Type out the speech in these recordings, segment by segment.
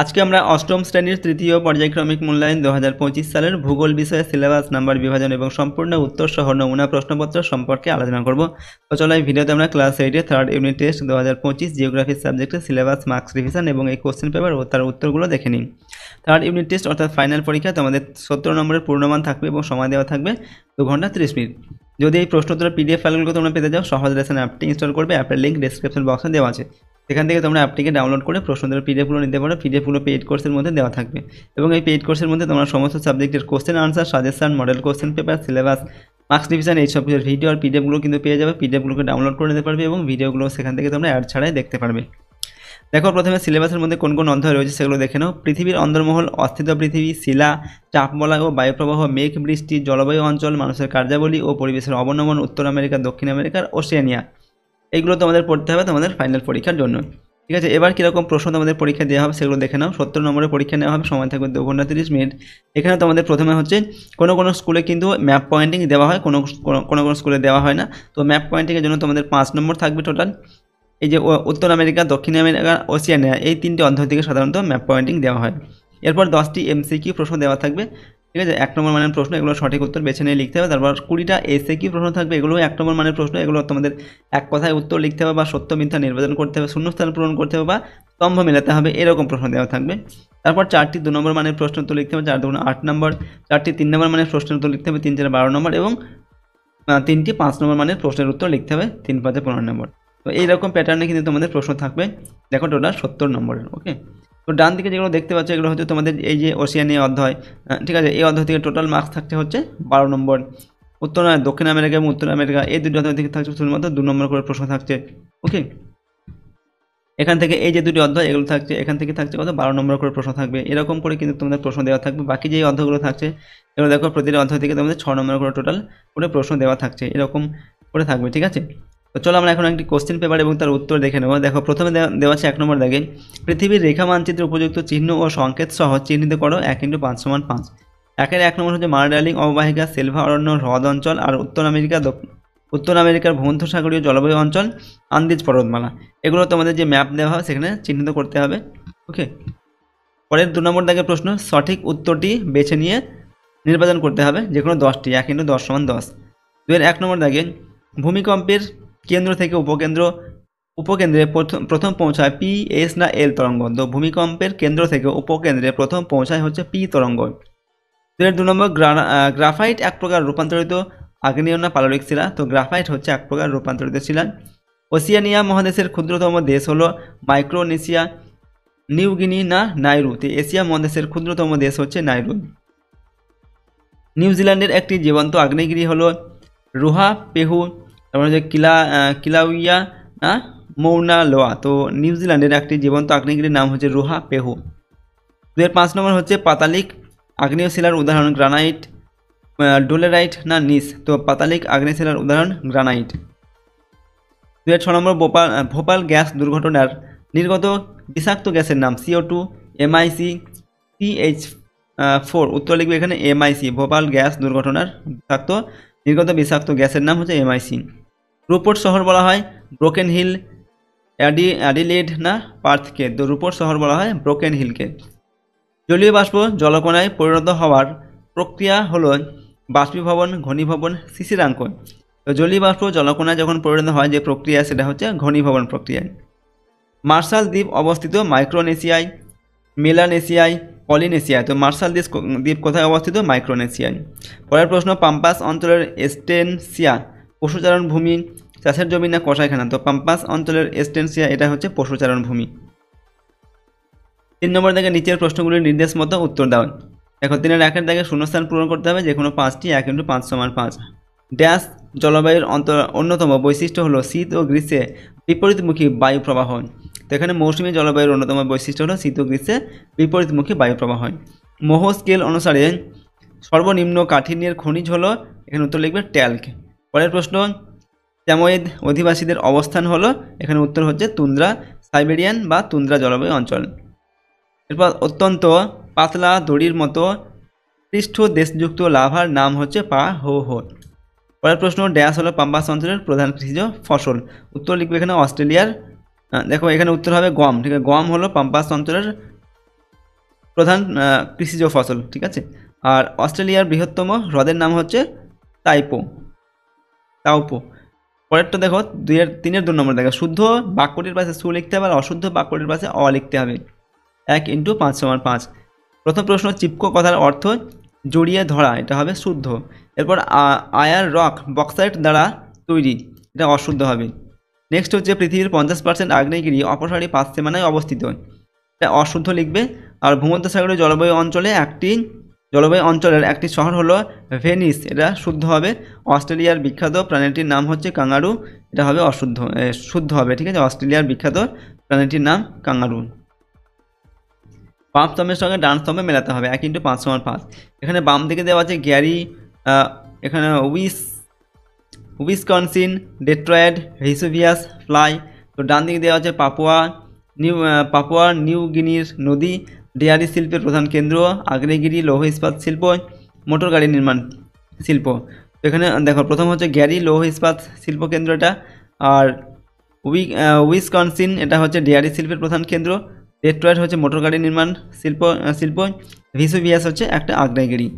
আজকে আমরা অষ্টম শ্রেণীর তৃতীয় পর্যায়ক্রমিক মূল্যায়ন 2025 সালের ভূগোল বিষয়ে সিলেবাস নাম্বার বিভাজন এবং সম্পূর্ণ উত্তর সহ নমুনা প্রশ্নপত্র সম্পর্কে আলোচনা করব। তো চলো এই ভিডিওতে আমরা class 8 third unit test 2025 geography সাবজেক্টের সিলেবাস মার্কস রিভিশন এবং এই কোশ্চেন পেপার ও তার উত্তরগুলো দেখে নিই। থার্ড ইউনিট টেস্ট অর্থাৎ ফাইনাল পরীক্ষা তোমাদের 70 নম্বরের পূর্ণমান থাকবে এবং সময় দেওয়া থাকবে 2 ঘন্টা 30 মিনিট। যদি এই প্রশ্নোত্তরের পিডিএফ ফাইলগুলো তোমরা পেতে যাও, সহজ লেসন অ্যাপটি ইনস্টল করবে। অ্যাপের লিঙ্ক ডেসক্রিপশন বক্সে দেওয়া আছে, সেখান থেকে তোমরা অ্যাপটিকে ডাউনলোড করে প্রশ্নোত্তরের পিডিএফগুলো নিতে পারো। পিডিএফগুলো পেইড কোর্সের মধ্যে দেওয়া থাকবে এবং এই পেইড কোর্সের মধ্যে তোমরা সমস্ত সাবজেক্টের question answer, suggestion, model question paper, syllabus, marks division এইসব ভিডিও আর পিডিএফগুলো কিন্তু পেয়ে যাবে। পিডিএফগুলোকে ডাউনলোড করে নিতে পারবে এবং ভিডিওগুলো সেখান থেকে তোমরা অ্যাড ছাড়াই দেখতে পারবে। দেখো প্রথমে সিলেবাসের মধ্যে কোন কোন অধ্যায় রয়েছে সেগুলো দেখে নাও। পৃথিবীর অন্দরমহল, অস্থিত পৃথিবী, শিলা, চাপবলয় ও বায়ুপ্রবাহ, মেঘ বৃষ্টি, জলবায়ু অঞ্চল, মানুষের কার্যাবলী ও পরিবেশের অবনমন, উত্তর আমেরিকা, দক্ষিণ আমেরিকার, ওশেনিয়া, এইগুলো তোমাদের পড়তে হবে তোমাদের ফাইনাল পরীক্ষার জন্য। ঠিক আছে, এবার কীরকম প্রশ্ন তোমাদের পরীক্ষা দেওয়া হবে সেগুলো দেখে নাও। 70 নম্বরের পরীক্ষা নেওয়া হবে, সময় থাকবে 2 ঘন্টা 30 মিনিট। এখানে তোমাদের প্রথমে হচ্ছে কোনো স্কুলে কিন্তু ম্যাপ পয়েন্টিং দেওয়া হয়, কোনো স্কুলে দেওয়া হয় না। তো ম্যাপ পয়েন্টিংয়ের জন্য তোমাদের 5 নম্বর থাকবে টোটাল। এই যে উত্তর আমেরিকা, দক্ষিণ আমেরিকা, ওশেনিয়া, এই 3টে অধ্যায় থেকে সাধারণত ম্যাপ পয়েন্টিং দেওয়া হয়। এরপর 10টি এমসিকিউ প্রশ্ন দেওয়া থাকবে। ঠিক আছে, 1 নম্বর মানের প্রশ্ন, এগুলো সঠিক উত্তর বেছে নিয়ে লিখতে হবে। তারপর 20টা এসএকিউ প্রশ্ন থাকবে, এগুলো 1 নম্বর মানের প্রশ্ন, এগুলো তোমাদের এক কথায় উত্তর লিখতে হবে বা সত্য মিথ্যা নির্বাচন করতে হবে, শূন্যস্থান পূরণ করতে হবে বা স্তম্ভ মেলাতে হবে, এরকম প্রশ্ন দেওয়া থাকবে। তারপর 4টি 2 নম্বর মানের প্রশ্ন উত্তর লিখতে হবে, 4 2 8 নম্বর, 4টি 3 নম্বর মানের প্রশ্নের উত্তর লিখতে হবে, 3 4 12 নম্বর এবং 3টি 5 নম্বর মানের প্রশ্নের উত্তর লিখতে হবে, 3 5 15 নম্বর। তো এইরকম প্যাটার্নে কিন্তু তোমাদের প্রশ্ন থাকবে। দেখো টোটাল 70 নম্বরের। ওকে, তো ডান দিকে যেগুলো দেখতে পাচ্ছ এগুলো হচ্ছে তোমাদের এই যে ওশেনিয়া অধ্যায়। ঠিক আছে, এই অধ্যায় থেকে টোটাল মার্কস থাকতে হচ্ছে 12 নম্বর। দক্ষিণ আমেরিকা এবং উত্তর আমেরিকা এই দুটো অধ্যায় থেকে থাকছে শুধুমাত্র 2 নম্বর করে প্রশ্ন থাকছে। ওকে, এখান থেকে এই যে দুটি অধ্যায় এগুলো থাকছে, এখান থেকে থাকছে কত 12 নম্বর করে প্রশ্ন থাকবে। এরকম করে কিন্তু তোমাদের প্রশ্ন দেওয়া থাকবে। বাকি যে অধ্যায়গুলো থাকছে এগুলো দেখো প্রতিটি অধ্যায় থেকে তোমাদের 6 নম্বর করে টোটাল করে প্রশ্ন দেওয়া থাকছে, এরকম করে থাকবে। ঠিক আছে, তো চলো আমরা এখন একটি কোশ্চেন পেপার এবং তার উত্তর দেখে নেব। দেখো প্রথমে দেওয়া আছে 1 নম্বর দাগে, পৃথিবীর রেখা মানচিত্রে উপযুক্ত চিহ্ন ও সংকেত সহ চিহ্নিত করো 1 × 5 = 5। 1 নম্বর হচ্ছে মার্ডার্লিং অববাহিকা, সেলভা অরণ্য, হ্রদ অঞ্চল আর উত্তর আমেরিকার ভূমধ্যসাগরীয় জলবায়ু অঞ্চল, আন্দিজ পর্বতমালা। এগুলো তোমাদের যে ম্যাপ দেওয়া হয় সেখানে চিহ্নিত করতে হবে। ওকে, পরের 2 নম্বর দাগের প্রশ্ন, সঠিক উত্তরটি বেছে নিয়ে নির্বাচন করতে হবে, যে কোনো 10টি, 1 × 10 = 10। 1 নম্বর দাগে, ভূমিকম্পের কেন্দ্র থেকে উপকেন্দ্রে প্রথম পৌঁছায় পি, এস না এল তরঙ্গ। তো ভূমিকম্পের কেন্দ্র থেকে উপকেন্দ্রে প্রথম পৌঁছায় হচ্ছে পি তরঙ্গ। 2 নম্বর, গ্রাফাইট এক প্রকার রূপান্তরিত আগ্নেয় না পাললিক শিলা। তো গ্রাফাইট হচ্ছে এক প্রকার রূপান্তরিত শিলা। ওসিয়ানিয়া মহাদেশের ক্ষুদ্রতম দেশ হলো মাইক্রোনেশিয়া, নিউগিনি না নাইরু। তো এশিয়া মহাদেশের ক্ষুদ্রতম দেশ হচ্ছে নাইরু। নিউজিল্যান্ডের একটি জীবন্ত আগ্নেয়গিরি হলো রুহা পেহু। তারপর হচ্ছে কিলাউইয়া না মৌনা লোয়া। তো নিউজিল্যান্ডের একটি জীবন্ত আগ্নেয়গিরির নাম হচ্ছে রুহা পেহু। 5 নম্বর হচ্ছে পাতালিক আগ্নেয় শিলার উদাহরণ গ্রানাইট, ডোলেরাইট না নিস। তো পাতালিক আগ্নেয় শিলার উদাহরণ গ্রানাইট। 6 নম্বর, ভোপাল গ্যাস দুর্ঘটনার নির্গত বিষাক্ত গ্যাসের নাম CO2, MIC, CH4। উত্তর লিখবে এখানে MIC। ভোপাল গ্যাস দুর্ঘটনার নির্গত বিষাক্ত গ্যাসের নাম হচ্ছে MIC। রুপোর্ট শহর বলা হয় ব্রোকেন হিল, অ্যাডিলেড না পার্থকে। তো রুপোর্ট শহর বলা হয় ব্রোকেন হিলকে। জলীয় বাষ্প জলকণায় পরিণত হওয়ার প্রক্রিয়া হলো বাষ্পীভবন, ঘনীভবন, শিশিরাঙ্কন। তো জলীয় বাষ্প জলকণায় যখন পরিণত হয় যে প্রক্রিয়া সেটা হচ্ছে ঘনীভবন প্রক্রিয়া। মার্শাল দ্বীপ অবস্থিত মাইক্রোনেশিয়ায়, মেলানেশিয়ায়, পলিনেশিয়ায়। তো মার্শাল দ্বীপ কোথায় অবস্থিত? মাইক্রোনেশিয়ায়। পরের প্রশ্ন, পাম্পাস অঞ্চলের এস্টেনসিয়া পশুচারণ ভূমি, চাষের জমি না কসাইখানা। তো পাম্পাস অঞ্চলের এস্টেনসিয়া এটা হচ্ছে পশুচারণ ভূমি। 3 নম্বর দাগে নিচের প্রশ্নগুলির নির্দেশ মতো উত্তর দাও। দেখো 3-এর 1-এর দাগে শূন্যস্থান পূরণ করতে হবে, যে কোনো 5টি। 1 × 5 = 5। ড্যাশ জলবায়ুর অন্যতম বৈশিষ্ট্য হলো শীত ও গ্রীষ্মে বিপরীতমুখী বায়ু প্রবাহ। তো এখানে মৌসুমী জলবায়ুর অন্যতম বৈশিষ্ট্য হলো শীত ও গ্রীষ্মে বিপরীতমুখী বায়ু প্রবাহ। মোহ স্কেল অনুসারে সর্বনিম্ন কাঠিন্যের খনিজ হলো, এখানে উত্তর লিখবে ট্যাল্ক। পরের প্রশ্ন, স্যামোয়েদ অধিবাসীদের অবস্থান হলো, এখানে উত্তর হচ্ছে তুন্দ্রা, সাইবেরিয়ান বা তুন্দ্রা জলবায়ু অঞ্চল। এরপর অত্যন্ত পাতলা দড়ির মতো পৃষ্ঠ দেশযুক্ত লাভার নাম হচ্ছে পাহোহো। পরের প্রশ্ন, ড্যাশ হলো পাম্পাস অঞ্চলের প্রধান কৃষিজ ফসল। উত্তর লিখবে এখানে অস্ট্রেলিয়ার। দেখো এখানে উত্তর হবে গম। ঠিক আছে, গম হলো পাম্পাস অঞ্চলের প্রধান কৃষিজ ফসল, ঠিক আছে। আর অস্ট্রেলিয়ার বৃহত্তম হ্রদের নাম হচ্ছে তাওপো। পরেরটা দেখো 3 নম্বর দেখো, শুদ্ধ বাক্যটির পাশে সু লিখতে হবে আর অশুদ্ধ বাক্যটির পাশে অ লিখতে হবে। 1 × 5 = 5। প্রথম প্রশ্ন, চিপকো কথার অর্থ জড়িয়ে ধরা, এটা হবে শুদ্ধ। এরপর আয়ার রক বক্সাইট দ্বারা তৈরি, এটা অশুদ্ধ হবে। নেক্সট হচ্ছে পৃথিবীর 50% আগ্নেয়গিরি অপসারী পাশ্চিমানায় অবস্থিত, এটা অশুদ্ধ লিখবে। আর ভূমধ্যসাগরীয় জলবায়ু অঞ্চলের একটি শহর হলো ভেনিস, এটা শুদ্ধ হবে। অস্ট্রেলিয়ার বিখ্যাত প্রাণীটির নাম হচ্ছে কাঙ্গারু, এটা হবে শুদ্ধ হবে, ঠিক আছে। অস্ট্রেলিয়ার বিখ্যাত প্রাণীটির নাম কাঙ্গারু। বাম স্তম্ভের সঙ্গে ডান স্তম্ভে মেলাতে হবে। 1 × 5 = 5। এখানে বাম দিকে দেওয়া আছে গ্যারি, এখানে উইসকনসিন, ডেট্রয়েট, ভেসুভিয়াস, ফ্লাই। তো ডান দিকে দেওয়া আছে পাপুয়া নিউ গিনির নদী, ডেয়ারি শিল্পের প্রধান কেন্দ্র, আগ্নেয়গিরি, লৌহ ইস্পাত শিল্প, মোটর গাড়ি নির্মাণ শিল্প। তো এখানে দেখো প্রথম হচ্ছে গ্যারি লৌহ ইস্পাত শিল্প কেন্দ্র এটা, আর উইসকনসিন এটা হচ্ছে ডেয়ারি শিল্পের প্রধান কেন্দ্র, ডেট্রয়েট হচ্ছে মোটর গাড়ি নির্মাণ শিল্প, ভেসুভিয়াস হচ্ছে একটা আগ্নেয়গিরি।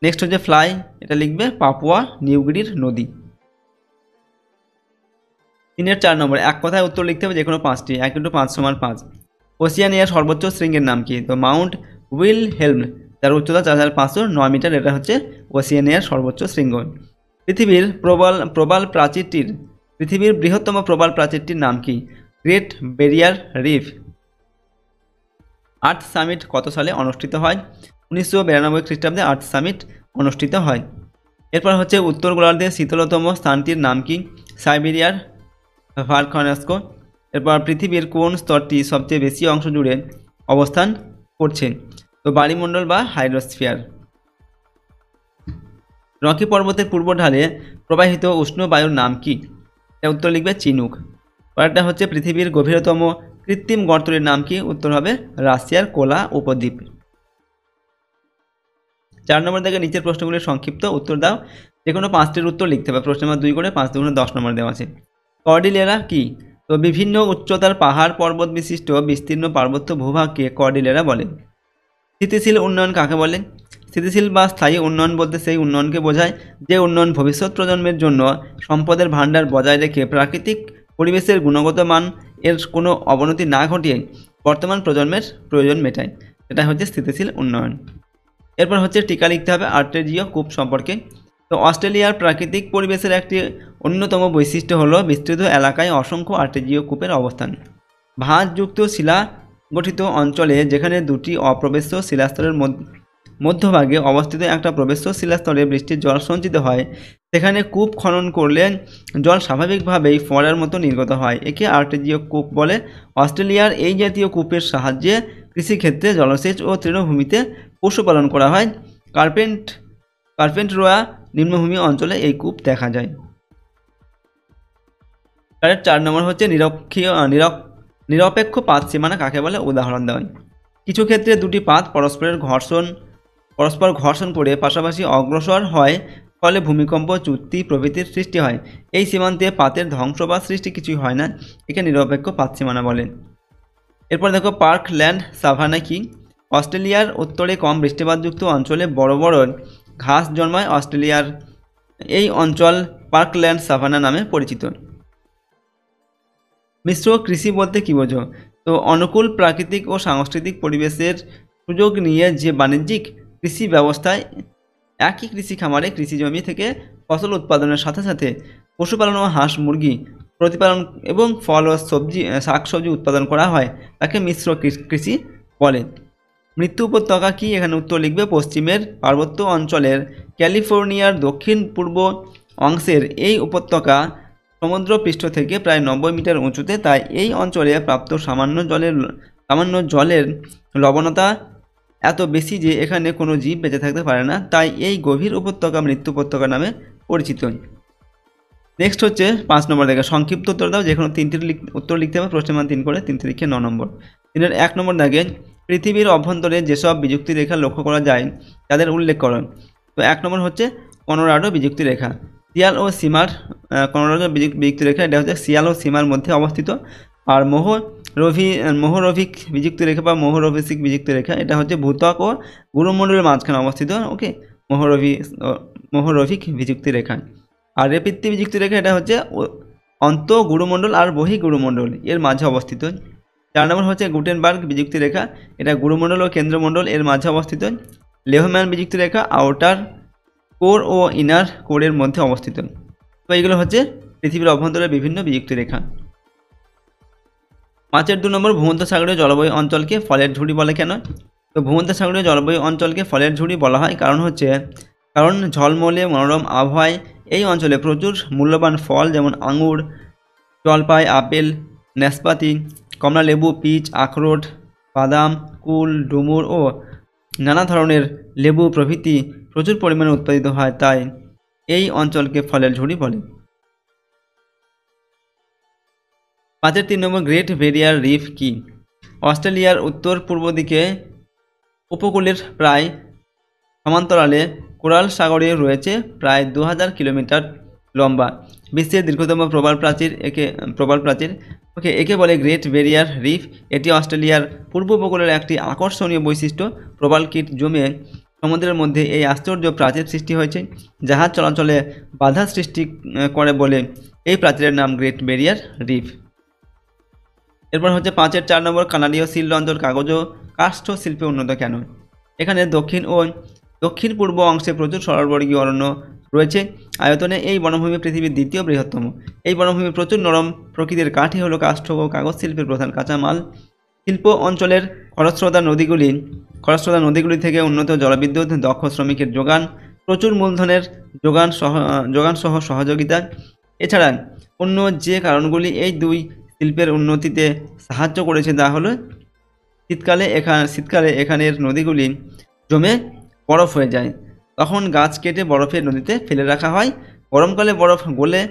নেক্সট হচ্ছে ফ্লাই, এটা লিখবে পাপুয়া নিউগিনির নদী। 3 4 নম্বর, এক কথায় উত্তর লিখতে হবে যে কোনো 5টি। 1 × 5 = 5। ওসিয়ানিয়ার সর্বোচ্চ শৃঙ্গের নাম কি? তো মাউন্ট উইলহেলম, যার উচ্চতা 4509 মিটার, এটা হচ্ছে ওসিয়ানিয়ার সর্বোচ্চ শৃঙ্গ। পৃথিবীর বৃহত্তম প্রবাল প্রাচীরটির নাম কি? Great barrier reef. Earth summit কত সালে অনুষ্ঠিত হয়? 1992 খ্রিস্টাব্দে আর্থ সামিট অনুষ্ঠিত হয়। এরপর হচ্ছে উত্তর গোলার্ধের শীতলতম স্থানটির নাম কি? সাইবেরিয়ার ভালকানস্কো। এরপর পৃথিবীর কোন স্তরটি সবচেয়ে বেশি অংশ জুড়ে অবস্থান করছে? তো বায়ুমণ্ডল বা হাইড্রোস্ফিয়ার। রকি পর্বতের পূর্ব ঢালে প্রবাহিত উষ্ণ বায়ুর নাম কি? এটা উত্তর লিখবে চিনুক। পরেরটা হচ্ছে পৃথিবীর গভীরতম কৃত্রিম গর্তের নাম কি? উত্তর হবে রাশিয়ার কোলা উপদ্বীপ। 4 নম্বর থেকে নিচের প্রশ্নগুলির সংক্ষিপ্ত উত্তর দাও। যে কোনো 5টির উত্তর লিখতে হবে। প্রশ্ন নম্বর 2 করে 5 × 10 নম্বর দেওয়া আছে। কর্ডিলেরা কি? তো বিভিন্ন উচ্চতার পাহাড় পর্বত বিশিষ্ট বিস্তীর্ণ পার্বত্য ভূভাগকে কর্ডিলেরা বলে। স্থিতিশীল উন্নয়ন কাকে বলে? স্থিতিশীল বা স্থায়ী উন্নয়ন বলতে সেই উন্নয়নকে বোঝায় যে উন্নয়ন ভবিষ্যৎ প্রজন্মের জন্য সম্পদের ভাণ্ডার বজায় রেখে প্রাকৃতিক পরিবেশের গুণগত মান এর কোনো অবনতি না ঘটিয়ে বর্তমান প্রজন্মের প্রয়োজন মেটায়, এটা হচ্ছে স্থিতিশীল উন্নয়ন। এরপর হচ্ছে টিকা লিখতে হবে আর্টেজিও কূপ সম্পর্কে। তো অস্ট্রেলিয়ার প্রাকৃতিক পরিবেশের একটি অন্যতম বৈশিষ্ট্য হলো বিস্তৃত এলাকায় অসংখ্য আর্টেজিও কূপের অবস্থান। ভাঁজযুক্ত শিলা গঠিত অঞ্চলে যেখানে দুটি অপ্রবেশ্য শিলাস্তরের মধ্যভাগে অবস্থিত একটা প্রবেশ্য শিলাস্তরে বৃষ্টির জল সঞ্চিত হয়, সেখানে কূপ খনন করলে জল স্বাভাবিকভাবেই ফোয়ারার মতো নির্গত হয়, একে আর্টেজিও কূপ বলে। অস্ট্রেলিয়ার এই জাতীয় কূপের সাহায্যে কৃষিক্ষেত্রে জলসেচ ও তৃণভূমিতে পশুপালন করা হয়। কার্পেন্টরোয়া নিম্নভূমি অঞ্চলে এই কূপ দেখা যায়। 4 নম্বর হচ্ছে নিরপেক্ষ পাত সীমানা কাকে বলে? উদাহরণ দেওয়া। কিছু ক্ষেত্রে দুটি পাত পরস্পর ঘর্ষণ করে পাশাপাশি অগ্রসর হয়, ফলে ভূমিকম্প, চ্যুতি প্রভৃতির সৃষ্টি হয়। এই সীমান্তে পাতের ধ্বংস বা সৃষ্টি কিছুই হয় না, একে নিরপেক্ষ পাত সীমানা বলে। এরপর দেখো পার্কল্যান্ড সাভানা কি? অস্ট্রেলিয়ার উত্তরে কম বৃষ্টিপাতযুক্ত অঞ্চলে বড় বড় ঘাস জন্মায়। অস্ট্রেলিয়ার এই অঞ্চল পার্কল্যান্ড সাভানা নামে পরিচিত। মিশ্র কৃষি বলতে কী বোঝো? তো অনুকূল প্রাকৃতিক ও সাংস্কৃতিক পরিবেশের সুযোগ নিয়ে যে বাণিজ্যিক কৃষি ব্যবস্থায় একই কৃষি খামারে কৃষি জমি থেকে ফসল উৎপাদনের সাথে সাথে পশুপালন ও হাঁস মুরগি প্রতিপালন এবং ফল ও শাকসবজি উৎপাদন করা হয়, তাকে মিশ্র কৃষি বলে। মৃত্যু উপত্যকা কি? এখানে উত্তর লিখবে পশ্চিমের পার্বত্য অঞ্চলের ক্যালিফোর্নিয়ার দক্ষিণ পূর্ব অংশের এই উপত্যকা সমুদ্র পৃষ্ঠ থেকে প্রায় 90 মিটার উঁচুতে, তাই এই অঞ্চলে প্রাপ্ত সামান্য জলের লবণতা এত বেশি যে এখানে কোনো জীব বেঁচে থাকতে পারে না, তাই এই গভীর উপত্যকা মৃত্যু উপত্যকা নামে পরিচিত। নেক্সট হচ্ছে 5 নম্বর দাগে সংক্ষিপ্ত উত্তর দাও। যে কোনো 3টির উত্তর লিখতে হবে। প্রশ্ন মান 3 করে 3 লিখে 9 নম্বর। 1 নম্বর দাগে পৃথিবীর অভ্যন্তরে যেসব বিযুক্তি রেখা লক্ষ্য করা যায় তাদের উল্লেখ করো। তো 1 নম্বর হচ্ছে কলোরাডো বিযুক্তি রেখা। সিয়াল ও সীমার কলোরাডো বিযুক্তি রেখা, এটা হচ্ছে সিয়াল ও সীমার মধ্যে অবস্থিত। আর মোহরভিক বিযুক্ত রেখা বা মোহরভিক বিযুক্ত রেখা, এটা হচ্ছে ভূত্বক ও গুরুমণ্ডলের মাঝখানে অবস্থিত। ওকে, মোহরভিক বিযুক্ত রেখা। আর রেপিত্তি বিযুক্ত রেখা এটা হচ্ছে অন্ত গুরুমণ্ডল আর বহি গুরুমণ্ডল এর মাঝে অবস্থিত। 4 নম্বর হচ্ছে গুটেনবার্গ বিযুক্ত রেখা, এটা গুরুমণ্ডল ও কেন্দ্রমণ্ডল এর মাঝে অবস্থিত। লেহম্যান বিযুক্ত রেখা আউটার কোর ও ইনার কোরের মধ্যে অবস্থিত। তো এইগুলো হচ্ছে পৃথিবীর অভ্যন্তরের বিভিন্ন বিযুক্ত রেখা। 5-এর 2 নম্বর, ভূমধ্যসাগরীয় জলবায়ু অঞ্চলকে ফলের ঝুড়ি বলে কেন? তো ভূমধ্যসাগরীয় জলবায়ু অঞ্চলকে ফলের ঝুড়ি বলা হয় কারণ ঝলমলে মনোরম আবহাওয়ায় এই অঞ্চলে প্রচুর মূল্যবান ফল যেমন আঙুর, জলপাই, আপেল, নাশপাতি, কমলালেবু, পিচ, আখরোট, বাদাম, কুল, ডুমুর ও নানা ধরনের লেবু প্রভৃতি প্রচুর পরিমাণে উৎপাদিত হয়, তাই এই অঞ্চলকে ফলের ঝুড়ি বলে। 5-এর 3 নম্বর, গ্রেট ব্যারিয়ার রিফ কি? অস্ট্রেলিয়ার উত্তর পূর্ব দিকে উপকূলের প্রায় সমান্তরালে কোরাল সাগরে রয়েছে প্রায় 2000 কিলোমিটার লম্বা বিশ্বের দীর্ঘতম প্রবাল প্রাচীর। একে বলে গ্রেট ব্যারিয়ার রিফ। এটি অস্ট্রেলিয়ার পূর্ব উপকূলের একটি আকর্ষণীয় বৈশিষ্ট্য। প্রবাল কিট জমে সমুদ্রের মধ্যে এই আশ্চর্য প্রাচীর সৃষ্টি হয়েছে, জাহাজ চলাচলে বাধা সৃষ্টি করে বলে এই প্রাচীরের নাম গ্রেট ব্যারিয়ার রিফ। এরপর হচ্ছে 5-এর 4 নম্বর, কানাডীয় সিল অঞ্চল কাগজ ও কাষ্ঠ শিল্পে উন্নত কেন? এখানে দক্ষিণ ও দক্ষিণ পূর্ব অংশে প্রচুর সরলবর্গীয় অরণ্য রয়েছে। আয়তনে এই বনভূমি পৃথিবীর দ্বিতীয় বৃহত্তম। এই বনভূমি প্রচুর নরম প্রকৃতির কাঠই হলো কাষ্ঠ ও কাগজ শিল্পের প্রধান কাঁচামাল। শিল্প অঞ্চলের খরস্রোতা নদীগুলি থেকে উন্নত জলবিদ্যুৎ, দক্ষ শ্রমিকের যোগান, প্রচুর মূলধনের যোগান সহ সহযোগিতা। এছাড়া অন্য যে কারণগুলি এই দুই শিল্পের উন্নতিতে সাহায্য করেছে তা হলো শীতকালে এখানের নদীগুলি জমে বরফ হয়ে যায়, তখন গাছ কেটে বরফের নদীতে ফেলে রাখা হয়। গরমকালে বরফ গলে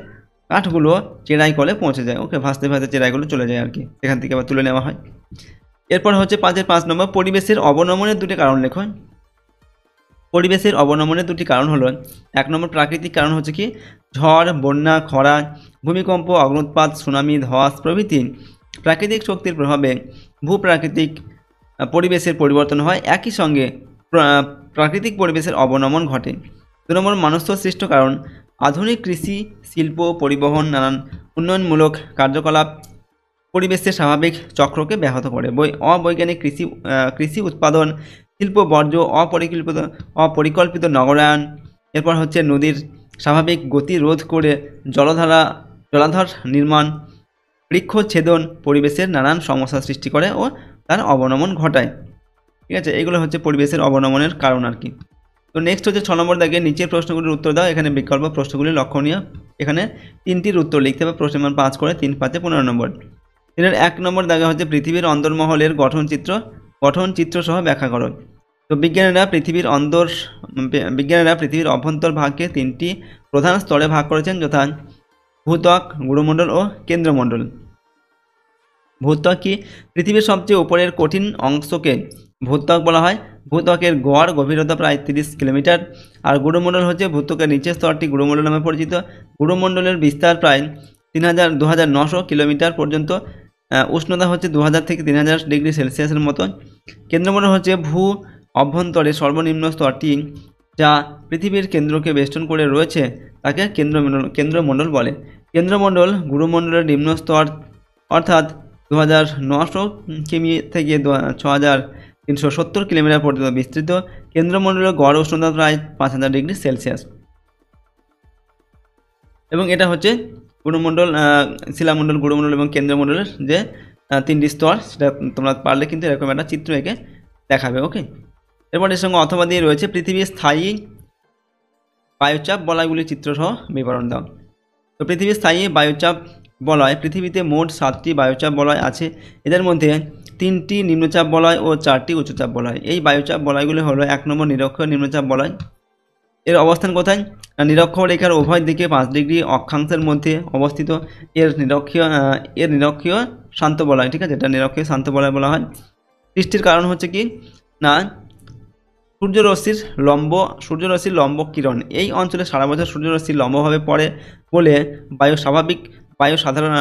কাঠগুলো চেরাই কলে পৌঁছে যায়। ওকে, ভাসতে ভাসতে চেরাইগুলো চলে যায় আর কি, সেখান থেকে আবার তুলে নেওয়া হয়। এরপর হচ্ছে 5-এর 5 নম্বর, পরিবেশের অবনমনের 2টি কারণ লেখো। পরিবেশের অবনমনের 2টি কারণ হলো, 1 নম্বর প্রাকৃতিক কারণ হচ্ছে কি ঝড়, বন্যা, খরা, ভূমিকম্প, অগ্নুৎপাত, সুনামি, ধস প্রভৃতি প্রাকৃতিক শক্তির প্রভাবে ভূপ্রাকৃতিক পরিবেশের পরিবর্তন হয়। একই সঙ্গে প্রাকৃতিক পরিবেশের অবনমন ঘটে। 2 নম্বর মানুষ্য সৃষ্ট কারণ, আধুনিক কৃষি, শিল্প, পরিবহন, নানান উন্নয়নমূলক কার্যকলাপ পরিবেশের স্বাভাবিক চক্রকে ব্যাহত করে। অবৈজ্ঞানিক কৃষি উৎপাদন, শিল্প বর্জ্য, অপরিকল্পিত নগরায়ন, এরপর হচ্ছে নদীর স্বাভাবিক গতি রোধ করে জলাধার নির্মাণ, বৃক্ষচ্ছেদন পরিবেশের নানান সমস্যা সৃষ্টি করে ও তার অবনমন ঘটায়। ঠিক আছে, এগুলো হচ্ছে পরিবেশের অবনমনের কারণ আর কি। তো নেক্সট হচ্ছে 6 নম্বর দাগে নিচের প্রশ্নগুলির উত্তর দাও। এখানে বিকল্প প্রশ্নগুলি লক্ষণীয়। এখানে 3টির উত্তর লিখতে হবে, প্রশ্ন মান 5 করে 3 5 15 নম্বর। এর 1 নম্বর দাগে হচ্ছে পৃথিবীর অন্দরমহলের গঠন চিত্র সহ ব্যাখ্যা করো। তো বিজ্ঞানীরা পৃথিবীর অভ্যন্তর ভাগকে 3টি প্রধান স্তরে ভাগ করেছেন, যথা ভূত্বক, গুরুমণ্ডল ও কেন্দ্রমণ্ডল। ভূত্বক কি? পৃথিবীর সবচেয়ে উপরের কঠিন অংশকে ভূত্বক বলা হয়। ভূত্বকের গড় গভীরতা প্রায় 30 কিলোমিটার। আর গুরুমণ্ডল হচ্ছে ভূত্বকের নিচের স্তরটি গুরুমণ্ডল নামে পরিচিত। গুরুমণ্ডলের বিস্তার প্রায় 2900 কিলোমিটার পর্যন্ত। উষ্ণতা হচ্ছে 2000 থেকে 3000 ডিগ্রি সেলসিয়াসের মতো। কেন্দ্রমণ্ডল হচ্ছে অভ্যন্তরে সর্বনিম্ন স্তরটি, যা পৃথিবীর কেন্দ্রকে বেষ্টন করে রয়েছে, তাকে কেন্দ্রমণ্ডল বলে। কেন্দ্রমণ্ডল গুরুমণ্ডলের নিম্ন স্তর অর্থাৎ 2900 কিমি থেকে 6370 কিলোমিটার পর্যন্ত বিস্তৃত। কেন্দ্রমণ্ডলের গড় উষ্ণতা প্রায় 5000 ডিগ্রি সেলসিয়াস। এবং এটা হচ্ছে গুরুমণ্ডল, শিলামণ্ডল, গুরুমণ্ডল এবং কেন্দ্রমণ্ডলের যে 3টি স্তর, সেটা তোমরা পারলে কিন্তু এরকম একটা চিত্র এঁকে দেখাবে। ওকে, এরপর এর সঙ্গে অথবা দিয়ে রয়েছে পৃথিবীর স্থায়ী বায়ুচাপ বলয়গুলির চিত্রসহ বিবরণ দাও। তো পৃথিবীর স্থায়ী বায়ুচাপ বলয়, পৃথিবীতে মোট 7টি বায়ুচাপ বলয় আছে। এদের মধ্যে 3টি নিম্নচাপ বলয় ও 4টি উচ্চচাপ বলয়। এই বায়ুচাপ বলয়গুলি হলো 1 নম্বর নিরক্ষীয় নিম্নচাপ বলয়। এর অবস্থান কোথায়? নিরক্ষীয় রেখার উভয় দিকে 5 ডিগ্রি অক্ষাংশের মধ্যে অবস্থিত। এর নিরক্ষীয় শান্ত বলয়। ঠিক আছে, এটা নিরক্ষীয় শান্ত বলয় বলা হয়। সৃষ্টির কারণ হচ্ছে কি না সূর্যরশ্মির লম্ব কিরণ। এই অঞ্চলে সারা বছর সূর্যরশ্মি লম্বভাবে পড়ে বলে বায়ু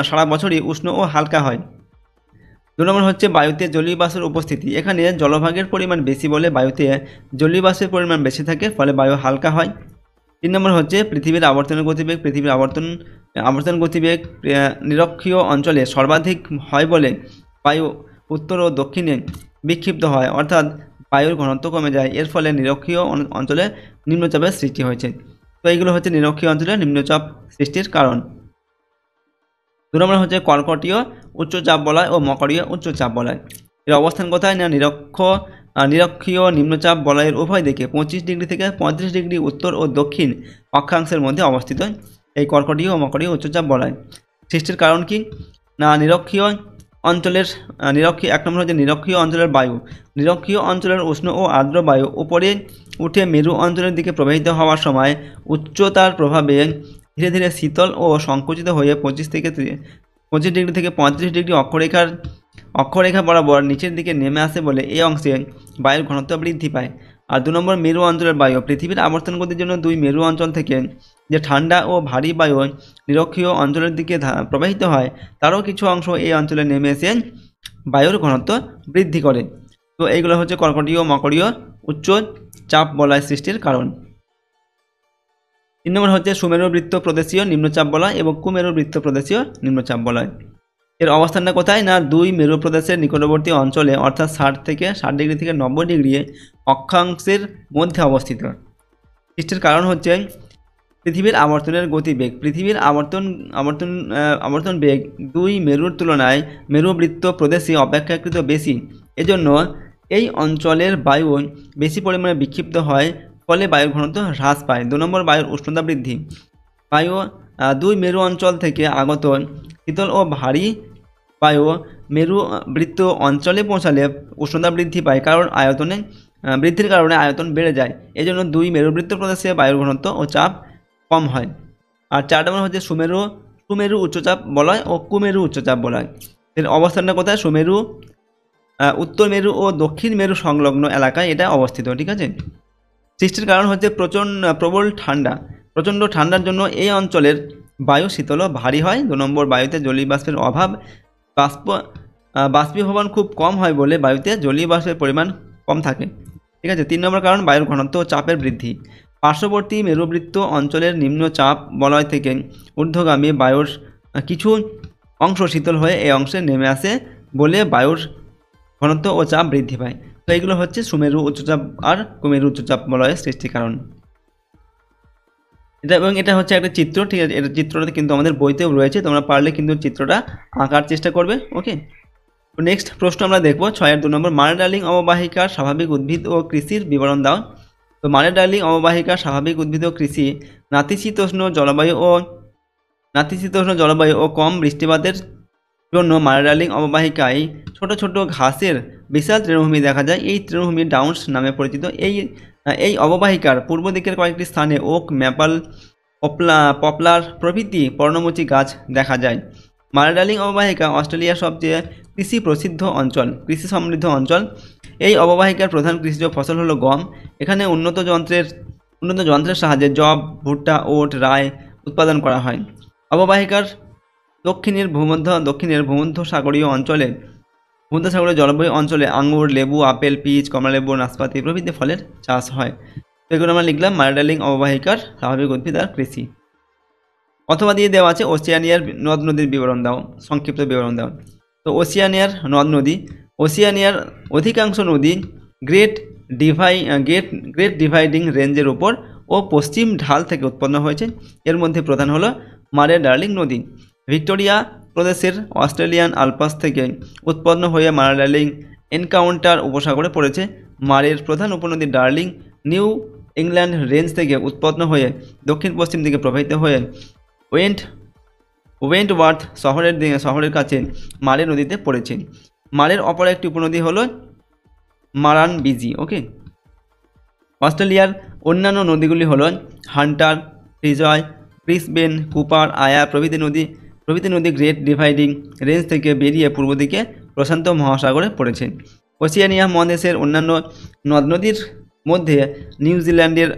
সারা বছরই উষ্ণ ও হালকা হয়। 2 নম্বর হচ্ছে বায়ুতে জলীয় বাষ্পের উপস্থিতি। এখানে জলভাগের পরিমাণ বেশি বলে বায়ুতে জলীয় বাষ্পের পরিমাণ বেশি থাকে, ফলে বায়ু হালকা হয়। 3 নম্বর হচ্ছে পৃথিবীর আবর্তনের গতিবেগ। পৃথিবীর আবর্তন গতিবেগ নিরক্ষীয় অঞ্চলে সর্বাধিক হয় বলে বায়ু উত্তর ও দক্ষিণে বিক্ষিপ্ত হয়, অর্থাৎ বায়ুর ঘনত্ব কমে যায়। এর ফলে নিরক্ষীয় অঞ্চলে নিম্নচাপের সৃষ্টি হয়েছে। তো এইগুলো হচ্ছে নিরক্ষীয় অঞ্চলে নিম্নচাপ সৃষ্টির কারণ। 2 নম্বর হচ্ছে কর্কটীয় উচ্চচাপ বলয় ও মকরীয় উচ্চচাপ বলয়। এর অবস্থান কোথায় না নিরক্ষীয় নিম্নচাপ বলয়ের উভয় দিকে 25 ডিগ্রি থেকে 35 ডিগ্রি উত্তর ও দক্ষিণ অক্ষাংশের মধ্যে অবস্থিত এই কর্কটীয় ও মকরীয় উচ্চচাপ বলয়। সৃষ্টির কারণ কি না নিরক্ষীয় অঞ্চলের 1 নম্বর হচ্ছে নিরক্ষীয় অঞ্চলের বায়ু। নিরক্ষীয় অঞ্চলের উষ্ণ ও আর্দ্র বায়ু উপরে উঠে মেরু অঞ্চলের দিকে প্রবাহিত হওয়ার সময় উচ্চতার প্রভাবে ধীরে ধীরে শীতল ও সংকুচিত হয়ে 25 ডিগ্রি থেকে 35 ডিগ্রি অক্ষরেখা বরাবর নিচের দিকে নেমে আসে বলে এই অংশে বায়ুর ঘনত্ব বৃদ্ধি পায়। আর 2 নম্বর মেরু অঞ্চলের বায়ু। পৃথিবীর আবর্তন গতির জন্য 2 মেরু অঞ্চল থেকে যে ঠান্ডা ও ভারী বায়ু নিরক্ষীয় অঞ্চলের দিকে প্রবাহিত হয়, তারও কিছু অংশ এই অঞ্চলে নেমে এসে বায়ুর ঘনত্ব বৃদ্ধি করে। তো এইগুলো হচ্ছে কর্কটীয় ও মকরীয় উচ্চ চাপ বলয় সৃষ্টির কারণ। 3 নম্বর হচ্ছে সুমেরু বৃত্ত প্রদেশীয় নিম্নচাপ বলয় এবং কুমেরু বৃত্ত প্রদেশীয় নিম্নচাপ বলয়। এর অবস্থানটা কোথায় না 2 মেরু প্রদেশের নিকটবর্তী অঞ্চলে, অর্থাৎ 60 ডিগ্রি থেকে 90 ডিগ্রি অক্ষাংশের মধ্যে অবস্থিত। সৃষ্টির কারণ হচ্ছে পৃথিবীর আবর্তনের গতিবেগ। পৃথিবীর আবর্তন বেগ 2 মেরুর তুলনায় মেরু বৃত্ত প্রদেশে অপেক্ষাকৃত বেশি। এজন্য এই অঞ্চলের বায়ু বেশি পরিমাণে বিক্ষিপ্ত হয়, ফলে বায়ুর ঘনত্ব হ্রাস পায়। 2 নম্বর বায়ুর উষ্ণতা বৃদ্ধি। বায়ু 2 মেরু অঞ্চল থেকে আগত শীতল ও ভারী বায়ু মেরু বৃত্ত অঞ্চলে পৌঁছালে উষ্ণতা বৃদ্ধি পায়, কারণ বৃদ্ধির কারণে আয়তন বেড়ে যায়। এজন্য 2 মেরুবৃত্ত প্রদেশে বায়ুর ঘনত্ব ও চাপ কম হয়। আর 4 নম্বর হচ্ছে সুমেরু উচ্চচাপ বলয় ও কুমেরু উচ্চচাপ বলয়। এর অবস্থানটা কোথায়? সুমেরু উত্তর মেরু ও দক্ষিণ মেরু সংলগ্ন এলাকায় এটা অবস্থিত। ঠিক আছে। সৃষ্টির কারণ হচ্ছে প্রচণ্ড ঠান্ডার জন্য এই অঞ্চলের বায়ু শীতল ও ভারী হয়। 2 নম্বর বায়ুতে জলীয় বাষ্পের অভাব। বাষ্পীভবন খুব কম হয় বলে বায়ুতে জলীয় বাষ্পের পরিমাণ কম থাকে। ঠিক আছে। 3 নম্বর কারণ বায়ুর ঘনত্ব ও চাপের বৃদ্ধি। পার্শ্ববর্তী মেরুবৃত্ত অঞ্চলের নিম্নচাপ বলয় থেকে ঊর্ধ্বগামী বায়ুর কিছু অংশ শীতল হয়ে এই অংশে নেমে আসে বলে বায়ুর ঘনত্ব ও চাপ বৃদ্ধি পায়। তো এইগুলো হচ্ছে সুমেরু উচ্চচাপ আর কুমেরু উচ্চচাপ বলয়ের সৃষ্টির কারণ। এটা হচ্ছে একটা চিত্র। ঠিক আছে। এটা চিত্রটা কিন্তু আমাদের বইতেও রয়েছে, তোমরা পারলে কিন্তু চিত্রটা আঁকার চেষ্টা করবে। ওকে। নেক্সট প্রশ্ন আমরা দেখবো 6-এর 2 নম্বর। মারে ডার্লিং অববাহিকার স্বাভাবিক উদ্ভিদ ও কৃষির বিবরণ দাও। তো মারে ডার্লিং অববাহিকার স্বাভাবিক উদ্ভিদ ও কৃষি নাতিশীতোষ্ণ জলবায়ু ও কম বৃষ্টিপাতের জন্য মারে ডার্লিং অববাহিকায় ছোট ছোট ঘাসের বিশাল তৃণভূমি দেখা যায়। এই তৃণভূমি ডাউন্স নামে পরিচিত। এই অববাহিকার পূর্ব দিকের কয়েকটি স্থানে ওক, ম্যাপল, পপলার প্রভৃতি পর্ণমোচী গাছ দেখা যায়। মারে ডার্লিং অববাহিকা অস্ট্রেলিয়ার সবচেয়ে কৃষি সমৃদ্ধ অঞ্চল। এই অববাহিকার প্রধান কৃষিজ ফসল হলো গম। এখানে উন্নত যন্ত্রের সাহায্যে যব, ভুট্টা, ওট, রায় উৎপাদন করা হয়। অববাহিকার দক্ষিণের ভূমধ্যসাগরীয় জলবায়ু অঞ্চলে আঙুর, লেবু, আপেল, পিচ, কমলালেবু, নাশপাতি প্রভৃতি ফলের চাষ হয়। এগুলো আমরা লিখলাম মারে ডার্লিং অববাহিকার স্বাভাবিক উদ্ভিদ আর কৃষি। অথবা দিয়ে দেওয়া আছে ওসিয়ানিয়ার নদ নদীর বিবরণ দাও, সংক্ষিপ্ত বিবরণ দাও। তো ওসিয়ানিয়ার অধিকাংশ নদী গ্রেট ডিভাইডিং রেঞ্জের উপর ও পশ্চিম ঢাল থেকে উৎপন্ন হয়েছে। এর মধ্যে প্রধান হলো মারে ডার্লিং নদী। ভিক্টোরিয়া প্রদেশের অস্ট্রেলিয়ান আলপাস থেকে উৎপন্ন হয়ে মারে ডার্লিং এনকাউন্টার উপসাগরে পড়েছে। মারের প্রধান উপনদী ডার্লিং নিউ ইংল্যান্ড রেঞ্জ থেকে উৎপন্ন হয়ে দক্ষিণ পশ্চিম দিকে প্রবাহিত হয়ে ওয়েন্টওয়ার্থ শহরের কাছে মারে নদীতে পড়েছে। মারের অপর একটি উপনদী হল মারানবিজি। ওকে। অস্ট্রেলিয়ার অন্যান্য নদীগুলি হল হান্টার, ফ্রিজয়, ব্রিসবেন, কুপার, আয়া প্রভৃতি নদী গ্রেট ডিভাইডিং রেঞ্জ থেকে বেরিয়ে পূর্ব দিকে প্রশান্ত মহাসাগরে পড়েছে। ওসিয়ানিয়া মহাদেশের অন্যান্য নদ নদীর মধ্যে নিউজিল্যান্ডের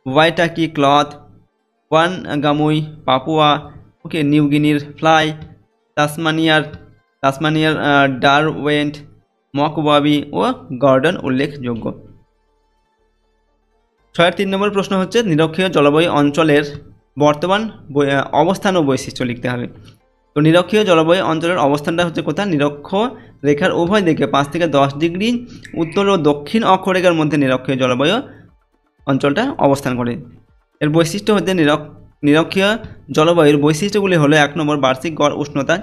ওয়াইটাকি, ক্লথ, ওয়ানগামুই, পাপুয়া, নিউগিনির ফ্লাই, তাসমানিয়ার ডারওয়েন্ট, মকওয়াবি ও গর্ডন উল্লেখযোগ্য। 3 নম্বর প্রশ্ন হচ্ছে নিরক্ষীয় জলবায়ু অঞ্চলের বর্তমান অবস্থান ও বৈশিষ্ট্য লিখতে হবে। তো নিরক্ষীয় জলবায়ু অঞ্চলের অবস্থানটা হচ্ছে কোথায়? নিরক্ষ রেখার উভয় দিকে 5 থেকে 10 ডিগ্রি উত্তর ও দক্ষিণ অক্ষরেখার মধ্যে নিরক্ষীয় জলবায়ু অঞ্চলটা অবস্থান করে। এর বৈশিষ্ট্য হচ্ছে নিরক্ষীয় জলবায়ুর বৈশিষ্ট্যগুলি হলো 1 নম্বর বার্ষিক গড় উষ্ণতা,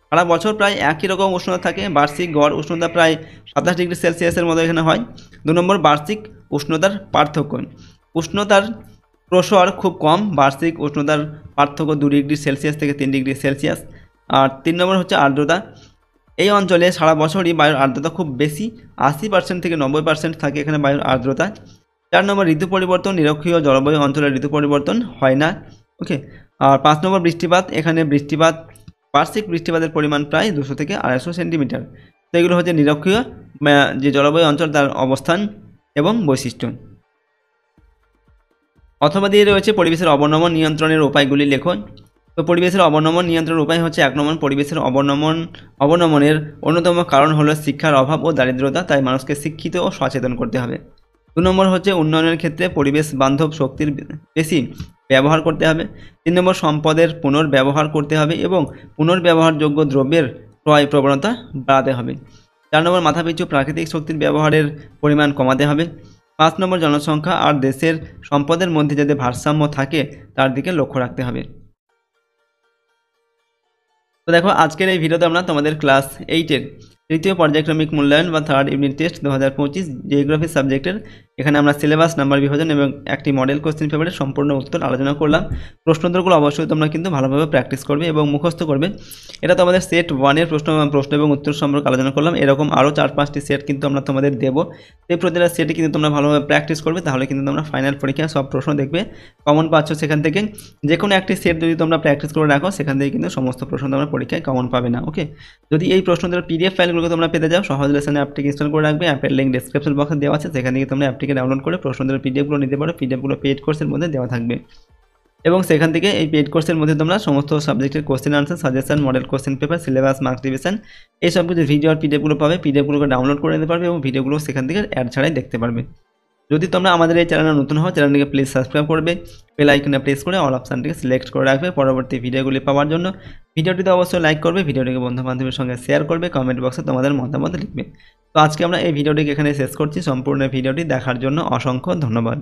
সারা বছর প্রায় একই রকম উষ্ণতা থাকে, বার্ষিক গড় উষ্ণতা প্রায় 27 ডিগ্রি সেলসিয়াসের মতো এখানে হয়। 2 নম্বর বার্ষিক উষ্ণতার পার্থক্য, উষ্ণতার প্রসার খুব কম, বার্ষিক উষ্ণতার পার্থক্য 2 ডিগ্রি সেলসিয়াস থেকে 3 ডিগ্রি সেলসিয়াস। আর 3 নম্বর হচ্ছে আর্দ্রতা, এই অঞ্চলে সারা বছরই বায়ুর আর্দ্রতা খুব বেশি, 80% থেকে 90% থাকে এখানে বায়ুর আর্দ্রতা। 4 নম্বর ঋতু পরিবর্তন, নিরক্ষীয় জলবায়ু অঞ্চলের ঋতু পরিবর্তন হয় না। ওকে। আর 5 নম্বর বৃষ্টিপাত, এখানে বার্ষিক বৃষ্টিপাতের পরিমাণ প্রায় 200 থেকে 250 সেন্টিমিটার। তো এগুলো হচ্ছে নিরক্ষীয় যে জলবায়ু অঞ্চল তার অবস্থান এবং বৈশিষ্ট্য। অথবা দিয়ে রয়েছে পরিবেশের অবনমন নিয়ন্ত্রণের উপায়গুলি লেখন। তো পরিবেশের অবনমন নিয়ন্ত্রণের উপায় হচ্ছে 1 নম্বর পরিবেশের অবনমনের অন্যতম কারণ হলো শিক্ষার অভাব ও দারিদ্রতা, তাই মানুষকে শিক্ষিত ও সচেতন করতে হবে। 2 নম্বর হচ্ছে উন্নয়নের ক্ষেত্রে পরিবেশ বান্ধব শক্তির বেশি ব্যবহার করতে হবে। 3 নম্বর সম্পদের পুনর্ব্যবহার করতে হবে এবং পুনর্ব্যবহারযোগ্য দ্রব্যের ক্রয় প্রবণতা বাড়াতে হবে। 4 নম্বর মাথাপিছু প্রাকৃতিক শক্তির ব্যবহারের পরিমাণ কমাতে হবে। 5 নম্বর জনসংখ্যা আর দেশের সম্পদের মধ্যে যাতে ভারসাম্য থাকে তার দিকে লক্ষ্য রাখতে হবে। তো দেখো আজকের এই ভিডিওতে আমরা তোমাদের ক্লাস 8-এর তৃতীয় পর্যায়ক্রমিক মূল্যায়ন বা 3rd ইউনিট টেস্ট 2025 জিওগ্রাফি সাবজেক্টের এখানে আমরা সিলেবাস নাম্বার বিভাজন এবং একটি মডেল কোশ্চেন পেপারের সম্পূর্ণ উত্তর আলোচনা করলাম। প্রশ্নোত্তরগুলো অবশ্যই তোমরা কিন্তু ভালোভাবে প্র্যাকটিস করবে এবং মুখস্থ করবে। এটা তোমাদের সেট 1-এর প্রশ্ন এবং উত্তর সম্পর্কে আলোচনা করলাম। এরকম আরও 4-5টি সেট কিন্তু আমরা তোমাদের দেবো। এই প্রতিটা সেটে কিন্তু তোমরা ভালোভাবে প্র্যাকটিস করবে, তাহলে কিন্তু তোমরা ফাইনাল পরীক্ষায় সব প্রশ্ন দেখবে, কমন পাচ্ছ সেখান থেকে। যে কোনো একটি সেট যদি তোমরা প্র্যাকটিস করে রাখো সেখান থেকে কিন্তু সমস্ত প্রশ্ন তোমরা পরীক্ষায় কমন পাবে না। ওকে। যদি এই প্রশ্নোত্তর পিডিএফ ফাইলগুলোকে তোমরা পেতে যাও, সহজ লেসনে অ্যাপটিকে ইনস্টল করে রাখবে। অ্যাপের লিঙ্ক ডেসক্রিপশন বক্সে দেওয়া আছে, সেখান থেকে তোমরা অ্যাপটিকে ডাউনলোড করে প্রশ্নোত্তরের পিডিএফগুলো নিতে পারো। পিডিএফগুলো পেইড কোর্সের মধ্যে দেওয়া থাকবে এবং সেখান থেকে এই পেইড কোর্সের মধ্যে তোমরা সমস্ত সাবজেক্টের question answer, suggestion, model question paper, syllabus, marks division এই সব কিছু ভিডিও আর পিডিএফগুলো পাবে। পিডিএফগুলোকে ডাউনলোড করে নিতে পারবে এবং ভিডিওগুলো সেখান থেকে অ্যাড ছাড়াই দেখতে পারবে। যদি তোমরা আমাদের এই চ্যানেলে নতুন হও, চ্যানেলটিকে প্লিজ সাবস্ক্রাইব করবে, বেল আইকনে প্রেস করে অল অপশানটিকে সিলেক্ট করে রাখবে পরবর্তী ভিডিওগুলি পাওয়ার জন্য। ভিডিওটিতে অবশ্যই লাইক করবে, ভিডিওটিকে বন্ধু-বান্ধবের সঙ্গে শেয়ার করবে, কমেন্ট বক্সে তোমাদের মতামত লিখবে। তো আজকে আমরা এই ভিডিওটিকে এখানে শেষ করছি। সম্পূর্ণ ভিডিওটি দেখার জন্য অসংখ্য ধন্যবাদ।